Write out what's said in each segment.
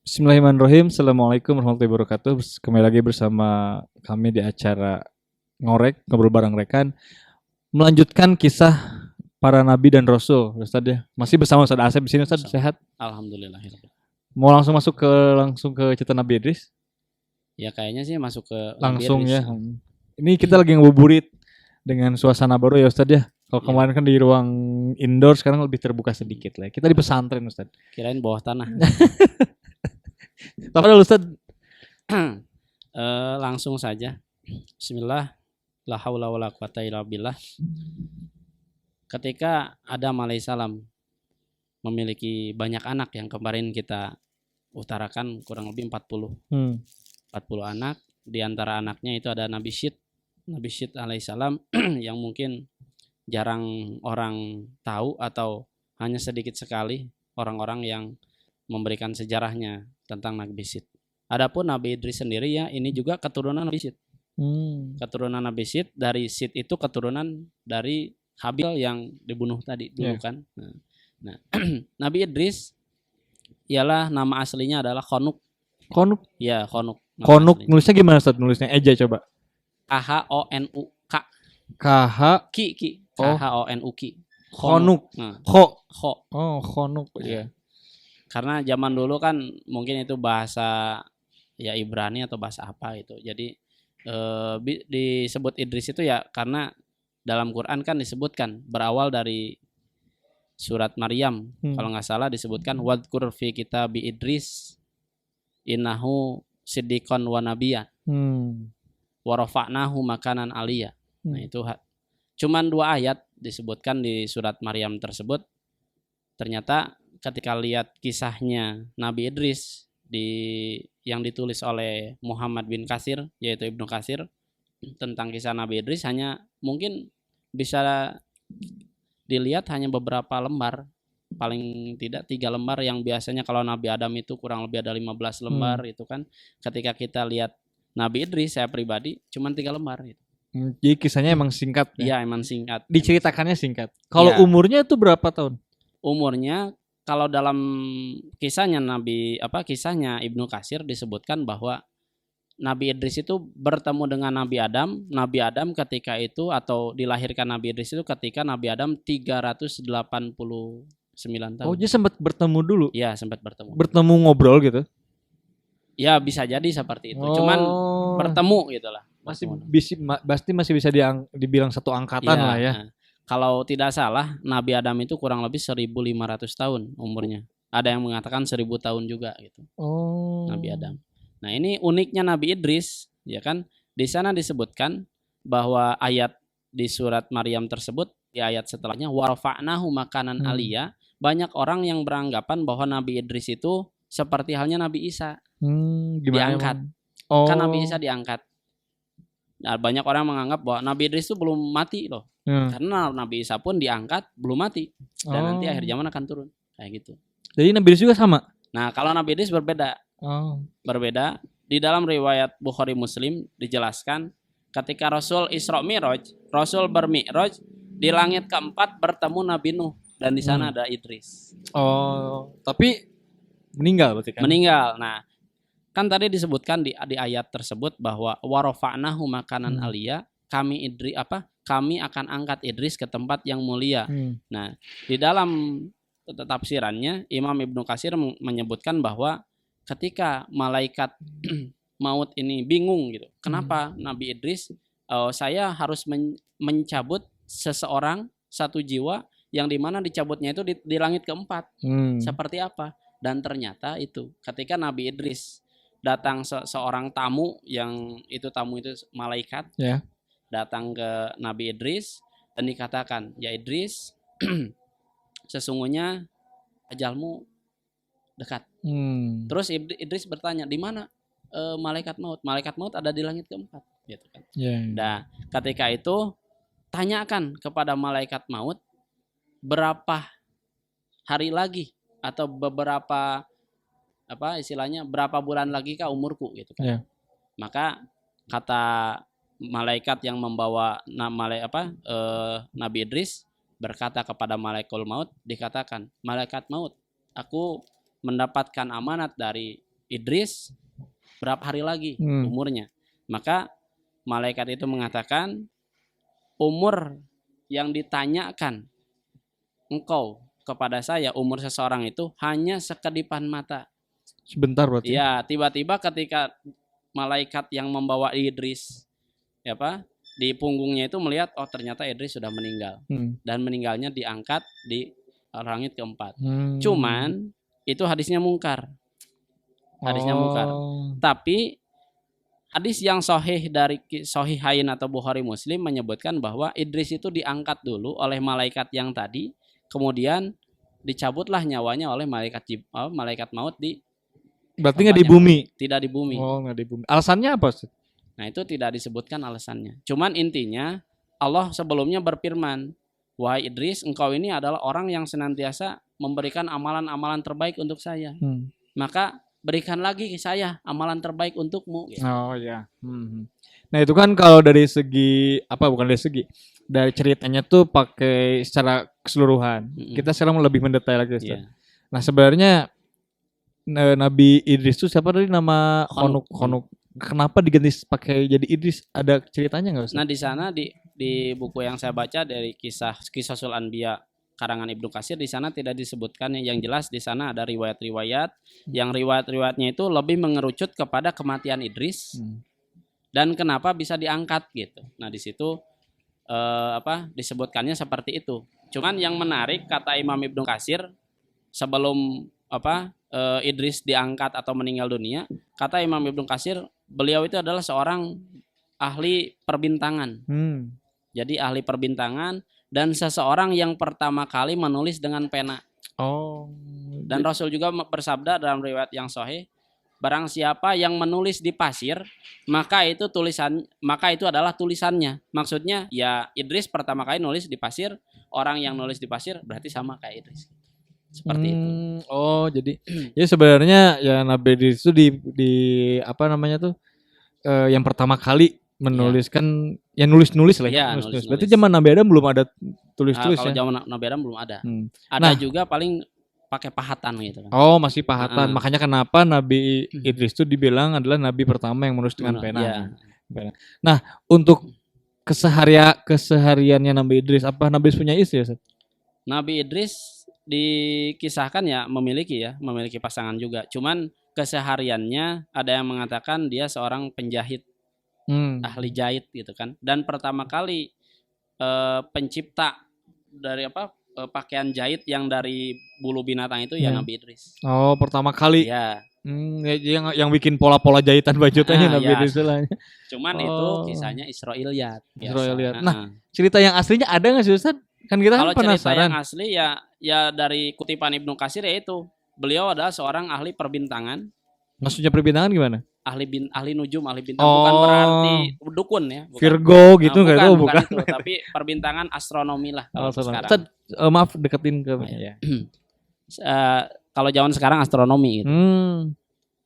Bismillahirrahmanirrahim. Assalamualaikum warahmatullahi wabarakatuh. Kembali lagi bersama kami di acara Ngorek, Ngobrol Bareng Rekan. Melanjutkan kisah para nabi dan rasul, Ustaz ya. Masih bersama Ustaz Asep di sini, Ustaz. Sehat? Alhamdulillah. Mau langsung ke cerita Nabi Idris? Ya kayaknya sih masuk ke Langsung Idris. ya. Ini kita lagi ngabuburit dengan suasana baru ya, Ustaz ya. Kalau Ya. kemarin kan di ruang indoor, sekarang lebih terbuka sedikit lah. Kita di pesantren, Ustaz. Kirain bawah tanah. Padahal Ustaz, Langsung saja. Bismillah. La haula wala quwata illa billah. Ketika Adam alaihissalam memiliki banyak anak yang kemarin kita utarakan kurang lebih 40 anak. Di antara anaknya itu ada Nabi Syed alaihissalam yang mungkin jarang orang tahu atau hanya sedikit sekali orang-orang yang memberikan sejarahnya tentang Nabi Syed. Adapun Nabi Idris sendiri ya ini juga keturunan Nabi Syed. Keturunan Nabi Syed, dari Syed itu keturunan dari Habil yang dibunuh tadi dulu kan. Nah, Nabi Idris ialah nama aslinya adalah Khonuk. Ya, Khonuk. Konuk nulisnya gimana Ustaz? Nulisnya eja coba. KHONUK. Ki. KHONUK. Khonuk. Kho. Oh, Khonuk. Iya. Karena zaman dulu kan mungkin itu bahasa ya Ibrani atau bahasa apa itu. Jadi disebut Idris itu ya karena dalam Quran kan disebutkan berawal dari surat Maryam. Kalau nggak salah disebutkan wadkur fi kitabi Idris innahu siddiqon wa nabiyyan. Wa rafa'nahu makanan aliyya. Nah, itu cuman 2 ayat disebutkan di surat Maryam tersebut. Ternyata ketika lihat kisahnya Nabi Idris yang ditulis oleh Muhammad bin Katsir, yaitu Ibnu Katsir, tentang kisah Nabi Idris hanya mungkin bisa dilihat hanya beberapa lembar, paling tidak 3 lembar, yang biasanya kalau Nabi Adam itu kurang lebih ada 15 lembar itu kan. Ketika kita lihat Nabi Idris, saya pribadi cuma 3 lembar gitu. Jadi kisahnya emang singkat ya? Iya, emang singkat. Diceritakannya singkat. Kalau umurnya itu berapa tahun? Umurnya kalau dalam kisahnya kisahnya Ibnu Katsir disebutkan bahwa Nabi Idris itu bertemu dengan Nabi Adam. Nabi Adam ketika itu atau dilahirkan Nabi Idris itu ketika Nabi Adam 389 tahun. Oh, jadi sempat bertemu dulu? Iya, sempat bertemu. Bertemu ngobrol gitu? Ya, bisa jadi seperti itu. Cuman bertemu gitulah. Pasti masih bisa dibilang satu angkatan lah ya. Kalau tidak salah, Nabi Adam itu kurang lebih 1.500 tahun umurnya. Ada yang mengatakan 1.000 tahun juga gitu. Nabi Adam. Nah, ini uniknya Nabi Idris, ya kan? Di sana disebutkan bahwa ayat di surat Maryam tersebut, di ayat setelahnya warfa'nahu makanan aliyya, banyak orang yang beranggapan bahwa Nabi Idris itu seperti halnya Nabi Isa. Diangkat. Kan Nabi Isa diangkat. Nah, banyak orang menganggap bahwa Nabi Idris itu belum mati loh. Karena Nabi Isa pun diangkat belum mati. Dan nanti akhir zaman akan turun. Kayak gitu. Jadi Nabi Idris juga sama? Nah, kalau Nabi Idris berbeda. Berbeda. Di dalam riwayat Bukhari Muslim dijelaskan ketika Rasul Isra Mi'raj, Rasul bermi'raj di langit keempat bertemu Nabi Nuh. Dan di sana ada Idris. Tapi meninggal berarti kan? Meninggal. Nah, kan tadi disebutkan di ayat tersebut bahwa warafa'nahu makanan aliyya, kami akan angkat Idris ke tempat yang mulia. Nah, di dalam tafsirannya Imam Ibnu Katsir menyebutkan bahwa ketika malaikat maut ini bingung gitu. Kenapa Nabi Idris saya harus mencabut seseorang, satu jiwa yang dimana dicabutnya itu di langit keempat. Seperti apa? Dan ternyata itu ketika Nabi Idris datang seorang tamu, yang itu tamu itu malaikat, datang ke Nabi Idris dan dikatakan, ya Idris, sesungguhnya ajalmu dekat. Terus Idris bertanya, di mana malaikat maut? Malaikat maut ada di langit keempat, gitu kan. Nah, ketika itu tanyakan kepada malaikat maut berapa hari lagi atau beberapa berapa bulan lagi kah umurku gitu kan. Maka kata malaikat yang membawa Nabi Idris berkata kepada malaikat maut, dikatakan, malaikat maut, aku mendapatkan amanat dari Idris berapa hari lagi umurnya. Maka malaikat itu mengatakan, umur yang ditanyakan engkau kepada saya, umur seseorang itu hanya sekedipan mata. Sebentar berarti. Ya, tiba-tiba ketika malaikat yang membawa Idris di punggungnya itu melihat, oh ternyata Idris sudah meninggal. Dan meninggalnya diangkat di langit keempat. Cuman itu hadisnya mungkar. Tapi hadis yang sahih dari Sahihain atau Bukhari Muslim menyebutkan bahwa Idris itu diangkat dulu oleh malaikat yang tadi, kemudian dicabutlah nyawanya oleh malaikat maut di berarti nggak di bumi? Tidak di bumi. Oh, nggak di bumi. Alasannya apa, Ustaz? Nah, itu tidak disebutkan alasannya. Cuman intinya Allah sebelumnya berfirman, wahai Idris, engkau ini adalah orang yang senantiasa memberikan amalan-amalan terbaik untuk saya. Maka berikan lagi ke saya amalan terbaik untukmu. Gitu. Oh ya. Nah itu kan kalau dari segi dari ceritanya tuh pakai secara keseluruhan. Kita sekarang lebih mendetail lagi, Ustaz. Nah sebenarnya Nabi Idris itu siapa tadi, nama Khanuk. Kenapa diganti pakai jadi Idris? Ada ceritanya nggak, Ustaz? Nah di sana di buku yang saya baca dari kisah Qisasul Anbiya karangan Ibnu Katsir, di sana tidak disebutkan. Yang jelas di sana ada riwayat-riwayat yang riwayat-riwayatnya itu lebih mengerucut kepada kematian Idris dan kenapa bisa diangkat gitu. Nah di situ disebutkannya seperti itu. Cuman yang menarik kata Imam Ibnu Katsir sebelum Idris diangkat atau meninggal dunia, kata Imam Ibnu Katsir, beliau itu adalah seorang ahli perbintangan. Jadi ahli perbintangan dan seseorang yang pertama kali menulis dengan pena. Dan Rasul juga bersabda dalam riwayat yang sahih, barang siapa yang menulis di pasir, maka itu adalah tulisannya. Maksudnya ya Idris pertama kali nulis di pasir, orang yang nulis di pasir berarti sama kayak Idris. Seperti itu. Oh, jadi ya sebenarnya ya Nabi Idris itu di yang pertama kali menuliskan nulis lah. Nulis. Berarti zaman Nabi Adam belum ada tulis-tulis kalau ya. Kalau zaman Nabi Adam belum ada. Ada juga paling pakai pahatan gitu kan. Oh, masih pahatan. Makanya kenapa Nabi Idris itu dibilang adalah nabi pertama yang menulis dengan pena. Nah, untuk kesehariannya Nabi Idris, apa Nabi Idris punya istri ya, Ustaz? Nabi Idris dikisahkan ya memiliki pasangan juga. Cuman kesehariannya ada yang mengatakan dia seorang penjahit, ahli jahit gitu kan. Dan pertama kali pencipta dari pakaian jahit yang dari bulu binatang itu ya Nabi Idris. Oh, pertama kali. Ya. Yang bikin pola-pola jahitan baju tanya Nabi Idris lah. Cuman itu kisahnya Israiliyat. Nah, cerita yang aslinya ada nggak sih, Ustaz? Kan kita kalau penasaran. Cerita yang asli ya dari kutipan Ibnu Katsir yaitu beliau adalah seorang ahli perbintangan. Maksudnya perbintangan gimana? Ahli nujum, ahli bintang, bukan berarti dukun ya. Bukan. Virgo gitu nggak? Bukan itu, tapi perbintangan astronomi lah kalau sekarang. Maaf deketin ke. Kalau zaman sekarang astronomi gitu.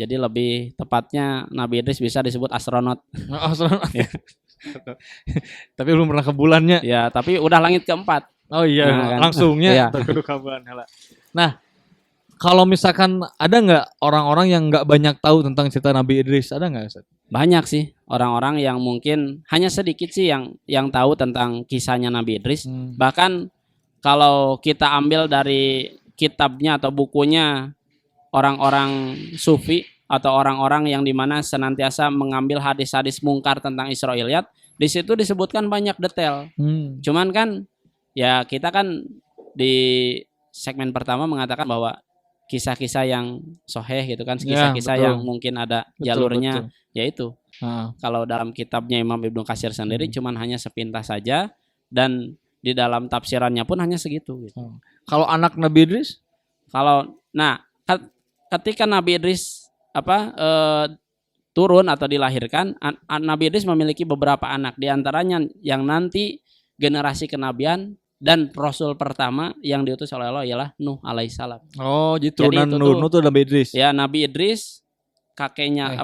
Jadi lebih tepatnya Nabi Idris bisa disebut astronot. Astronot. Tapi belum pernah ke bulannya. Ya, tapi udah langit keempat. Oh iya, langsungnya terkeduk ke bulan. Nah, kalau misalkan ada nggak orang-orang yang nggak banyak tahu tentang cerita Nabi Idris, ada nggak, Ustaz? Banyak sih orang-orang yang mungkin hanya sedikit sih yang tahu tentang kisahnya Nabi Idris. Bahkan kalau kita ambil dari kitabnya atau bukunya orang-orang sufi atau orang-orang yang dimana senantiasa mengambil hadis-hadis mungkar tentang Israiliyat, di situ disebutkan banyak detail. Cuman kan ya kita kan di segmen pertama mengatakan bahwa kisah-kisah yang sahih gitu kan, kisah-kisah yang mungkin ada jalurnya, yaitu kalau dalam kitabnya Imam Ibnu Katsir sendiri cuman hanya sepintas saja dan di dalam tafsirannya pun hanya segitu gitu. Kalau anak Nabi Idris? Ketika Nabi Idris turun atau dilahirkan, Nabi Idris memiliki beberapa anak, di antaranya yang nanti generasi kenabian dan Rasul pertama yang diutus oleh Allah ialah Nuh alaihissalam. Oh, jadi turunan Nuh itu Nabi Idris. Ya, Nabi Idris kakeknya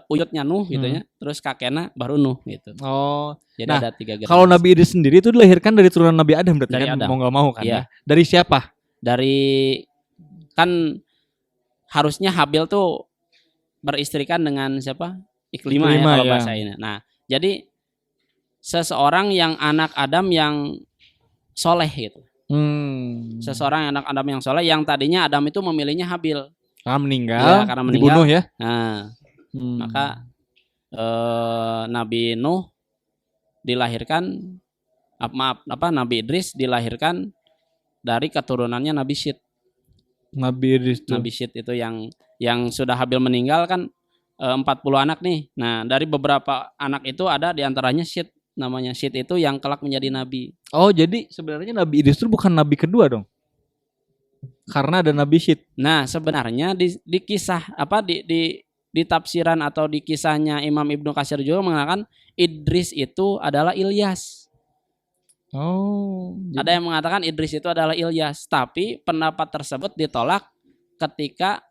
uyutnya Nuh gitu ya. Terus kakeknya baru Nuh gitu. Oh. Jadi ada 3 generasi. Kalau Nabi Idris sendiri itu dilahirkan dari turunan Nabi Adam berarti dari kan Adam. Mau enggak mau kan ya. Dari siapa? Dari kan harusnya Habil tuh beristrikan dengan siapa? Iklimah ya Iklimah, kalau ya. bahasa ini. Nah, jadi seseorang yang anak Adam yang soleh gitu. Seseorang yang anak Adam yang soleh yang tadinya Adam itu memilihnya Habil. Karena meninggal, Ya, karena meninggal. dibunuh ya. Nah, maka Nabi Nuh dilahirkan Nabi Idris dilahirkan dari keturunannya Nabi Syed. Nabi Idris tuh. Nabi Syed itu yang sudah Habil meninggal kan 40 anak nih. Nah, dari beberapa anak itu ada diantaranya Syed, namanya Syed itu yang kelak menjadi nabi. Oh, jadi sebenarnya Nabi Idris itu bukan nabi kedua dong? Karena ada Nabi Syed. Nah, sebenarnya di kisah di tafsiran atau di kisahnya Imam Ibnu Katsir juga mengatakan Idris itu adalah Ilyas. Oh, Ada yang mengatakan Idris itu adalah Ilyas, tapi pendapat tersebut ditolak ketika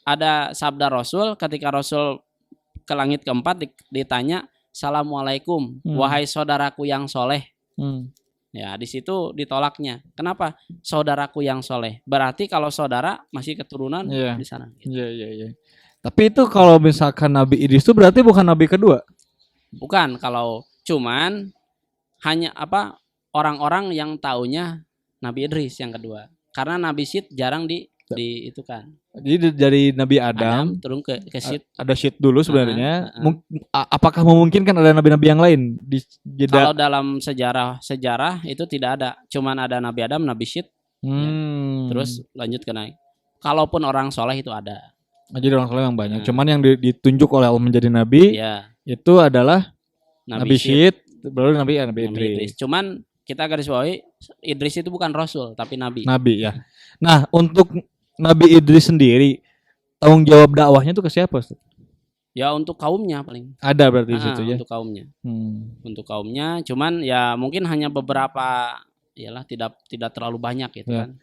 ada sabda Rasul ketika Rasul ke langit keempat ditanya, "Assalamualaikum, wahai saudaraku yang soleh." Ya, di situ ditolaknya. Kenapa? Saudaraku yang soleh. Berarti kalau saudara masih keturunan di sana. Iya. Tapi itu kalau misalkan Nabi Idris itu berarti bukan nabi kedua? Bukan, kalau cuman hanya orang-orang yang taunya Nabi Idris yang kedua. Karena Nabi Syed jarang di itu kan. Jadi dari Nabi Adam turun ke Syed. Ada Syed dulu sebenarnya. Apakah memungkinkan ada nabi-nabi yang lain di Kalau dalam sejarah itu tidak ada. Cuman ada Nabi Adam, Nabi Syed. Ya. Terus lanjut ke naik. Kalaupun orang soleh itu ada. Jadi orang soleh yang banyak. Cuman yang ditunjuk oleh Allah menjadi nabi itu adalah Nabi Syed, baru Nabi Idris. Cuman kita garis bawahi Idris itu bukan Rasul tapi Nabi. Nabi ya. Nah, untuk Nabi Idris sendiri tanggung jawab dakwahnya itu ke siapa, Ustaz? Ya untuk kaumnya paling. Ada berarti di situ ya. Untuk kaumnya. Untuk kaumnya, cuman ya mungkin hanya beberapa, iyalah tidak terlalu banyak gitu kan.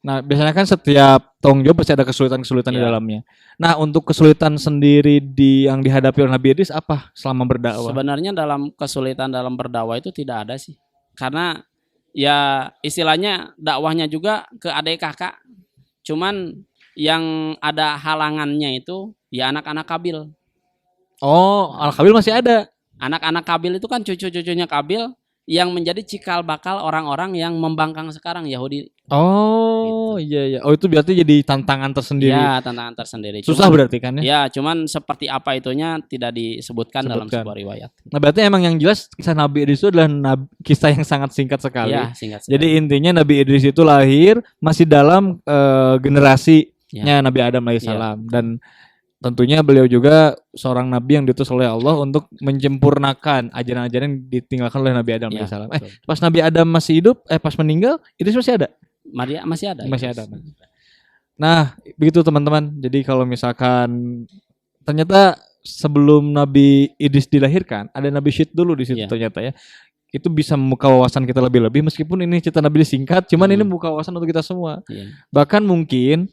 Nah, biasanya kan setiap tanggung jawab pasti ada kesulitan-kesulitan di dalamnya. Nah, untuk kesulitan sendiri yang dihadapi oleh Nabi Idris apa selama berdakwah? Sebenarnya kesulitan dalam berdakwah itu tidak ada sih. Karena ya istilahnya dakwahnya juga ke adik kakak. Cuman yang ada halangannya itu ya anak-anak Kabil. Oh, Al-Kabil masih ada. Anak-anak Kabil itu kan cucu-cucunya Kabil yang menjadi cikal bakal orang-orang yang membangkang sekarang Yahudi. Oh, gitu. Iya. Oh, itu berarti jadi tantangan tersendiri. Ya, tantangan tersendiri. Susah berarti kan ya? Ya, cuman seperti apa itunya tidak disebutkan dalam sebuah riwayat. Nah, berarti emang yang jelas kisah Nabi Idris itu adalah kisah yang sangat singkat sekali. Ya, singkat sekali. Jadi intinya Nabi Idris itu lahir masih dalam generasinya Nabi Adam alaihissalam dan tentunya beliau juga seorang nabi yang diutus oleh Allah untuk menyempurnakan ajaran-ajaran yang ditinggalkan oleh Nabi Adam alaihissalam. Pas Nabi Adam masih hidup, pas meninggal, Idris masih ada? Masih ada. Masih ada. Nah, begitu teman-teman. Jadi kalau misalkan ternyata sebelum Nabi Idris dilahirkan, ada Nabi Syed dulu di situ ternyata ya. Itu bisa membuka wawasan kita lebih-lebih meskipun ini cerita Nabi singkat, cuman ini membuka wawasan untuk kita semua. Bahkan mungkin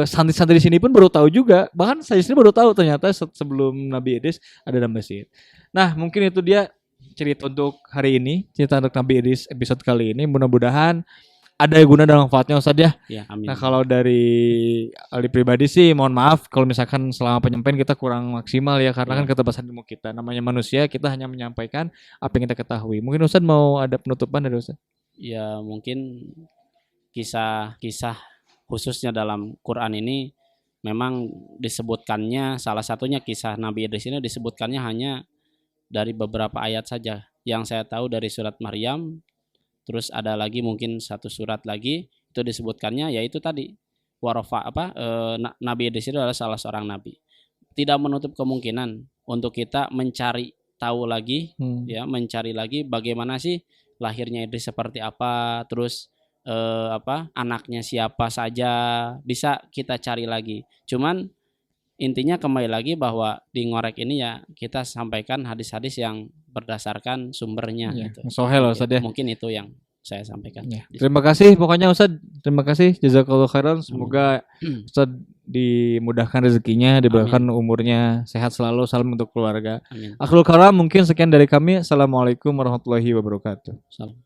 santri-santri di sini pun baru tahu juga. Bahkan saya sendiri baru tahu ternyata sebelum Nabi Idris ada Nabi Syed. Nah, mungkin itu dia cerita untuk hari ini, cerita untuk Nabi Idris episode kali ini. Mudah-mudahan ada guna dan manfaatnya, Ustaz ya. Amin. Nah, kalau dari Ali pribadi sih mohon maaf kalau misalkan selama penyampaian kita kurang maksimal ya, karena kan keterbatasan ilmu kita. Namanya manusia, kita hanya menyampaikan apa yang kita ketahui. Mungkin Ustaz mau ada penutupan dari Ustaz? Ya, mungkin kisah-kisah khususnya dalam Quran ini memang disebutkannya, salah satunya kisah Nabi Idris ini disebutkannya hanya dari beberapa ayat saja. Yang saya tahu dari surat Maryam, terus ada lagi mungkin satu surat lagi itu disebutkannya yaitu tadi Nabi Idris itu adalah salah seorang nabi. Tidak menutup kemungkinan untuk kita mencari tahu lagi mencari lagi bagaimana sih lahirnya Idris seperti apa, terus anaknya siapa saja, bisa kita cari lagi. Cuman intinya kembali lagi bahwa di ngorek ini ya kita sampaikan hadis-hadis yang berdasarkan sumbernya gitu. Sohel Ustaz ya. Mungkin itu yang saya sampaikan. Terima kasih pokoknya Ustaz. Terima kasih, jazakallahu khairan. Semoga Ustaz dimudahkan rezekinya, diberikan umurnya, sehat selalu. Salam untuk keluarga. Akhirul kalam, mungkin sekian dari kami. Assalamualaikum warahmatullahi wabarakatuh. Salam.